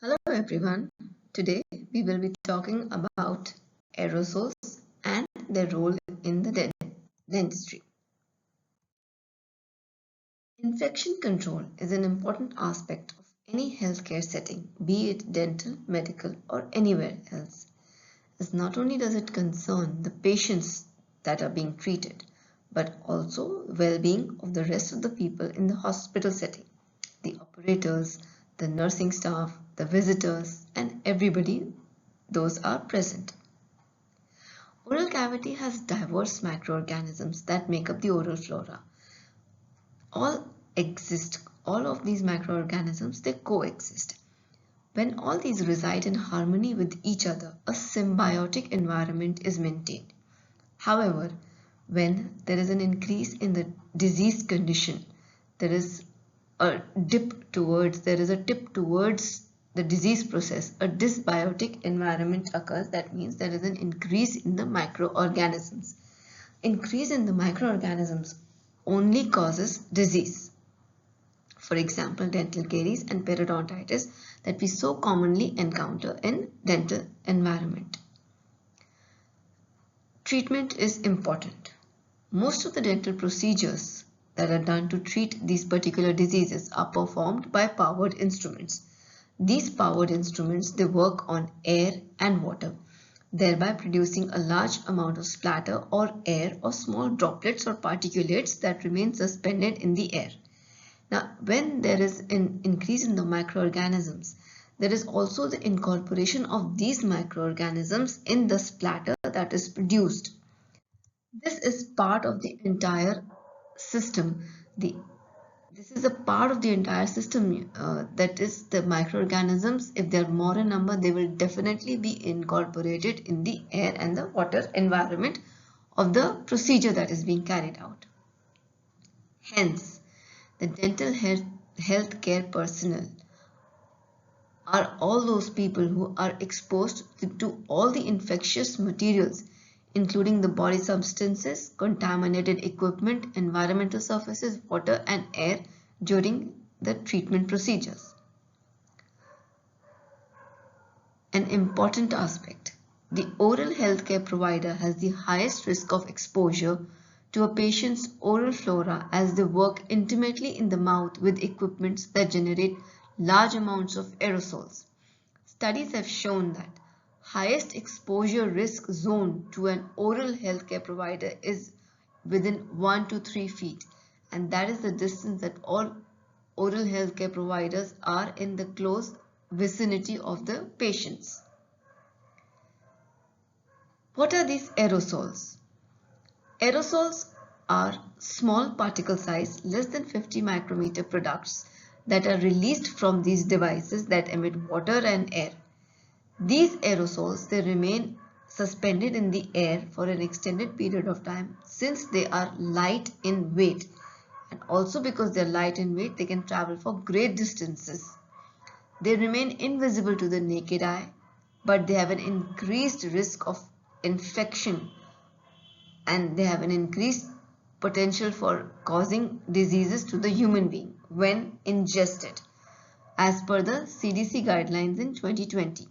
Hello everyone. Today we will be talking about aerosols and their role in the dentistry. Infection control is an important aspect of any healthcare setting, be it dental, medical, or anywhere else, as not only does it concern the patients that are being treated, but also well-being of the rest of the people in the hospital setting, the operators, the nursing staff, the visitors, and everybody those are present. Oral cavity has diverse microorganisms that make up the oral flora. All exist, all of these microorganisms, they coexist. When all these reside in harmony with each other, a symbiotic environment is maintained. However, when there is an increase in the disease condition, there is a tip towards the disease process, a dysbiotic environment occurs. That means there is an increase in the microorganisms. Increase in the microorganisms only causes disease. For example, dental caries and periodontitis that we so commonly encounter in dental environment. Treatment is important. Most of the dental procedures that are done to treat these particular diseases are performed by powered instruments. These powered instruments, they work on air and water, thereby producing a large amount of splatter or air or small droplets or particulates that remain suspended in the air. Now, when there is an increase in the microorganisms, there is also the incorporation of these microorganisms in the splatter that is produced. This is part of the entire system. This is a part of the entire system, that is the microorganisms. If they are more in number, they will definitely be incorporated in the air and the water environment of the procedure that is being carried out. Hence, the dental health care personnel are all those people who are exposed to all the infectious materials, including the body substances, contaminated equipment, environmental surfaces, water and air during the treatment procedures. An important aspect: the oral healthcare provider has the highest risk of exposure to a patient's oral flora as they work intimately in the mouth with equipments that generate large amounts of aerosols. Studies have shown that highest exposure risk zone to an oral healthcare provider is within 1 to 3 feet, and that is the distance that all oral healthcare providers are in the close vicinity of the patients. What are these aerosols? Aerosols are small particle size, less than 50 micrometer products that are released from these devices that emit water and air. These aerosols, they remain suspended in the air for an extended period of time since they are light in weight, and also because they are light in weight, they can travel for great distances. They remain invisible to the naked eye, but they have an increased risk of infection and they have an increased potential for causing diseases to the human being when ingested, as per the CDC guidelines in 2020.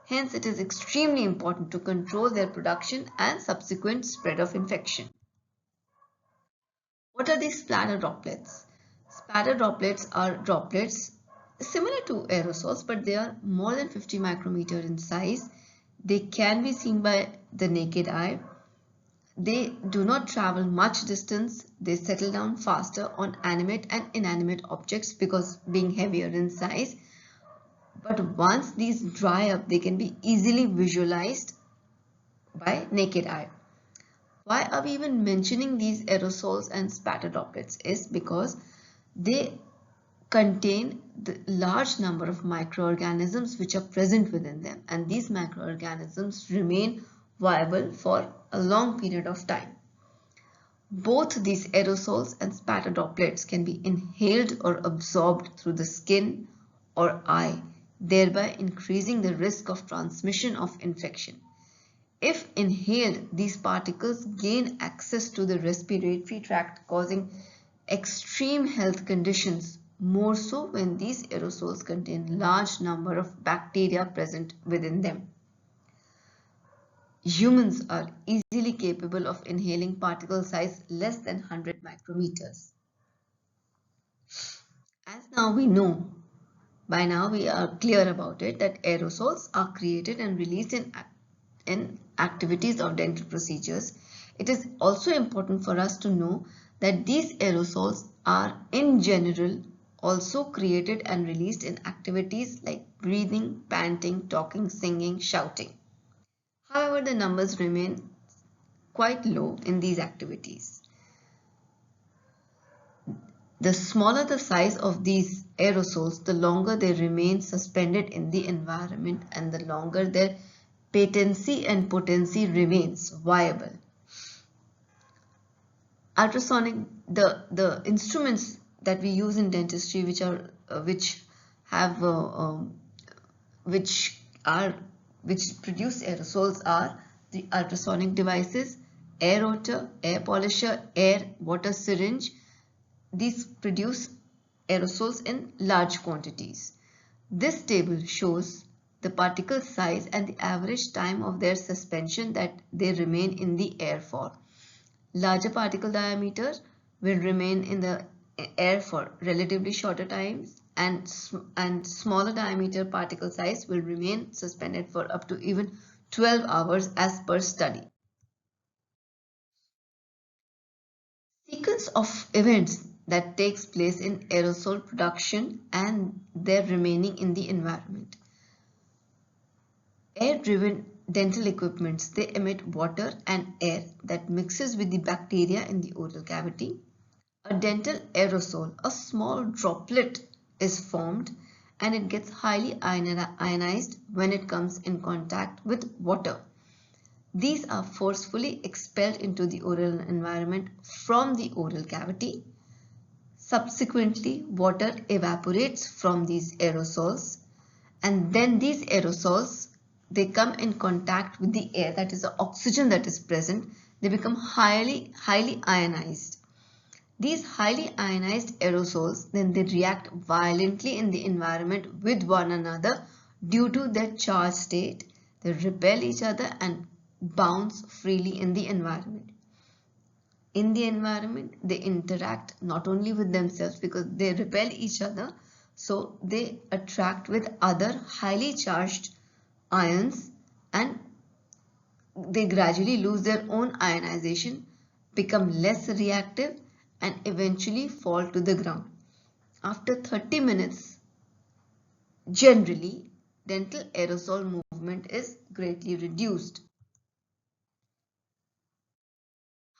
Hence, it is extremely important to control their production and subsequent spread of infection. What are these splatter droplets? Splatter droplets are droplets similar to aerosols, but they are more than 50 micrometer in size. They can be seen by the naked eye. They do not travel much distance. They settle down faster on animate and inanimate objects because being heavier in size. But once these dry up, they can be easily visualized by naked eye. Why are we even mentioning these aerosols and spatter droplets? Is because they contain the large number of microorganisms which are present within them, and these microorganisms remain viable for a long period of time. Both these aerosols and spatter droplets can be inhaled or absorbed through the skin or eye, thereby increasing the risk of transmission of infection. If inhaled, these particles gain access to the respiratory tract, causing extreme health conditions, more so when these aerosols contain large number of bacteria present within them. Humans are easily capable of inhaling particle size less than 100 micrometers. As now we know, by now we are clear about it, that aerosols are created and released in activities of dental procedures. It is also important for us to know that these aerosols are in general also created and released in activities like breathing, panting, talking, singing, shouting. However, the numbers remain quite low in these activities. The smaller the size of these aerosols, the longer they remain suspended in the environment and the longer their patency and potency remains viable. Ultrasonic, the instruments that we use in dentistry, which are which are which produce aerosols, are the ultrasonic devices, air otter, air polisher, air water syringe. These produce aerosols in large quantities. This table shows the particle size and the average time of their suspension that they remain in the air for. Larger particle diameter will remain in the air for relatively shorter times, and smaller diameter particle size will remain suspended for up to even 12 hours as per study. Sequence of events that takes place in aerosol production and their remaining in the environment. Air-driven dental equipments, they emit water and air that mixes with the bacteria in the oral cavity. A dental aerosol, a small droplet, is formed and it gets highly ionized when it comes in contact with water. These are forcefully expelled into the oral environment from the oral cavity. Subsequently, water evaporates from these aerosols, and then these aerosols, they come in contact with the air, that is the oxygen that is present. They become highly ionized. These highly ionized aerosols, then they react violently in the environment with one another due to their charged state. They repel each other and bounce freely in the environment. In the environment, they interact not only with themselves because they repel each other, so they attract with other highly charged ions and they gradually lose their own ionization, become less reactive and eventually fall to the ground. After 30 minutes, generally, dental aerosol movement is greatly reduced.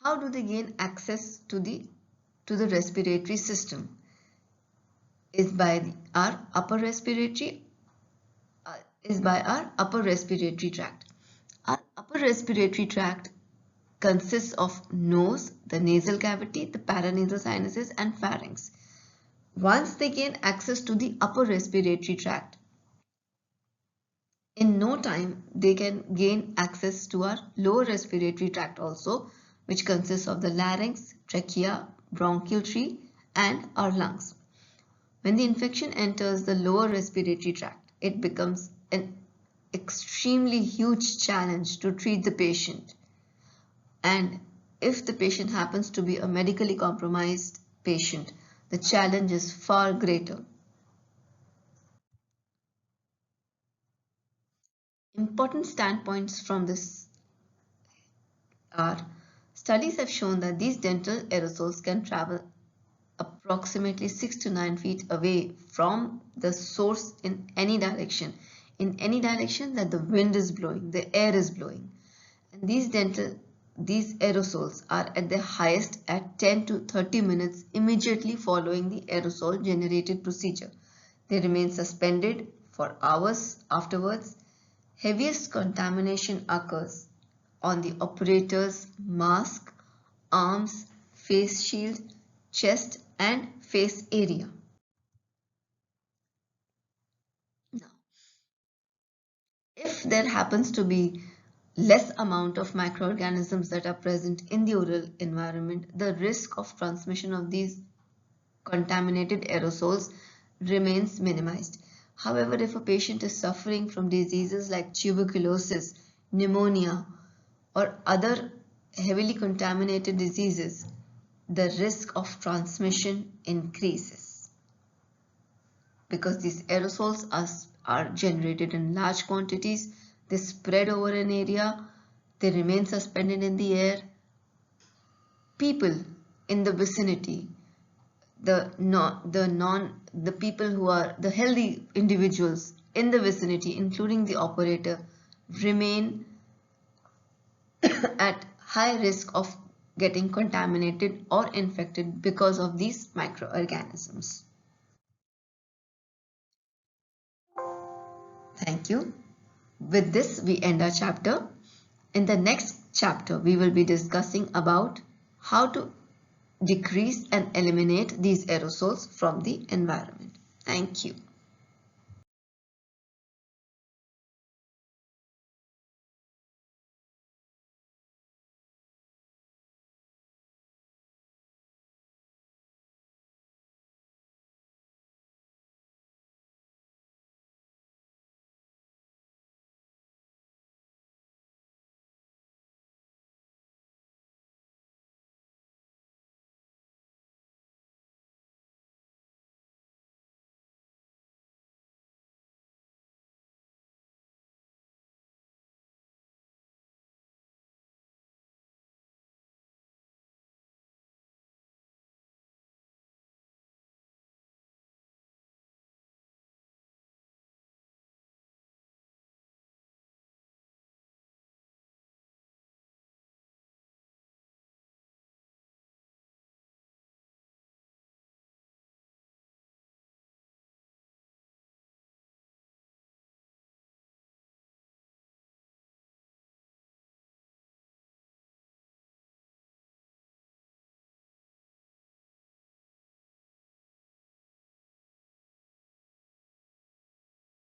How do they gain access to the respiratory system? Is by our upper respiratory tract. Our upper respiratory tract consists of nose, the nasal cavity, the paranasal sinuses and pharynx. Once they gain access to the upper respiratory tract, in no time they can gain access to our lower respiratory tract also, which consists of the larynx, trachea, bronchial tree and our lungs. When the infection enters the lower respiratory tract, it becomes an extremely huge challenge to treat the patient. And if the patient happens to be a medically compromised patient, the challenge is far greater. Important standpoints from this are: studies have shown that these dental aerosols can travel approximately 6 to 9 feet away from the source in any direction that the wind is blowing, the air is blowing. And these aerosols are at their highest at 10 to 30 minutes immediately following the aerosol generated procedure. They remain suspended for hours afterwards. Heaviest contamination occurs on the operator's mask, arms, face shield, chest and face area. Now, if there happens to be less amount of microorganisms that are present in the oral environment, the risk of transmission of these contaminated aerosols remains minimized. However, if a patient is suffering from diseases like tuberculosis, pneumonia, or other heavily contaminated diseases, the risk of transmission increases because these aerosols are generated in large quantities. They spread over an area, they remain suspended in the air. People in the vicinity, the people who are the healthy individuals in the vicinity, including the operator, remain at high risk of getting contaminated or infected because of these microorganisms. Thank you. With this, we end our chapter. In the next chapter, we will be discussing about how to decrease and eliminate these aerosols from the environment. Thank you.